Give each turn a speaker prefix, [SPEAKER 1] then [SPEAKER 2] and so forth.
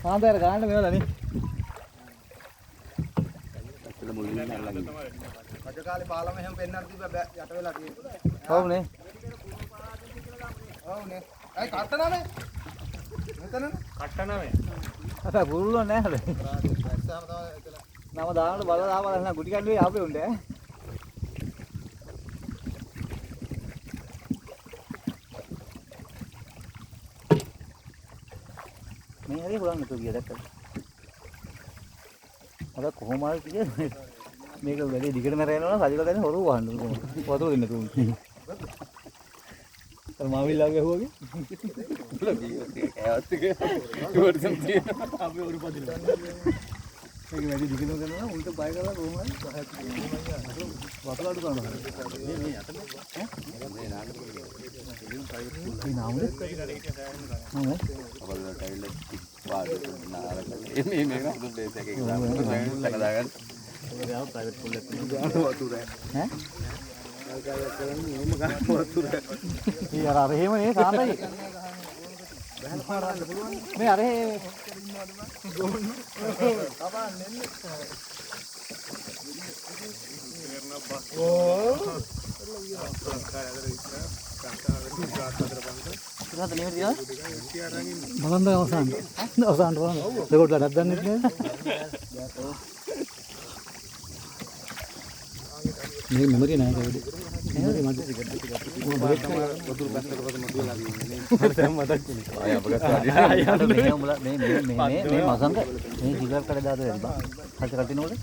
[SPEAKER 1] කාන්තාර ගාන්න මේවලනේ.
[SPEAKER 2] ඇත්තට මුලින්ම අල්ලගෙන.
[SPEAKER 3] රජ කාලේ පාලම එහෙම පෙන්නන්න තිබ්බ යට වෙලා තියෙන්නේ.
[SPEAKER 1] ඔව්නේ.
[SPEAKER 3] ඔව්නේ. අය කට්ටනනේ. මෙතනනේ. කට්ටනනේ.
[SPEAKER 1] අත ගුරුල්ලෝ නැහැ.
[SPEAKER 3] දැස්සාම තමයි එතන.
[SPEAKER 1] නම දාන්න බල දාපල නැ ගුටි කණ්ඩුවේ ආපේ උන්ට ඈ. මේ හරි හොරන් නතු ගියා දැක්කද? අද කොහොම හරි කියේ මේක වැඩි දිගටම රැයනවා නම් රජුලා දැන් හොරු වහන්න කොහොමද? වතුර දෙන්න තුන්. අර මාවිල්ලාගේ හුවගේ.
[SPEAKER 2] කෑවත් එක ඉවර්සන් තියෙනවා.
[SPEAKER 1] අපි හොරු පදිනවා. මේක වැඩි දිගටම කරනවා නම් උන්ට බය කරලා කොහොම හරි වතුර අඩු කරනවා. මේ අතේ ඈ?
[SPEAKER 2] මේ නාන්න
[SPEAKER 1] මේ නාමද? නෑ.
[SPEAKER 2] අපල ටයිලර් වාඩි නාලක මේ නේද ප්ලේස් එකේ ගිහලා දාගන්න.
[SPEAKER 1] ඒක ආව ප්‍රයිවට් පොල් එකක්
[SPEAKER 2] වතුර
[SPEAKER 1] ඈ? මේ අර එහෙම නේ සාන්තයි. මේ අර බලන්න අවසන් අවසන් බලන්න රෙකෝඩ් එකක් දැන් නෙත් නේද මේ මෙමරි නෑ කවුද මෙමරි මැද මොන බ්‍රේක් කරලා වතුර පැත්තකට පස්සේ මතුවලා තියෙන්නේ දැන් මතක් වුණේ
[SPEAKER 2] ආය අපගත්
[SPEAKER 1] මේ මසංග මේ සිගරට් කඩ දාද වැඩි බං හරි කටිනෝද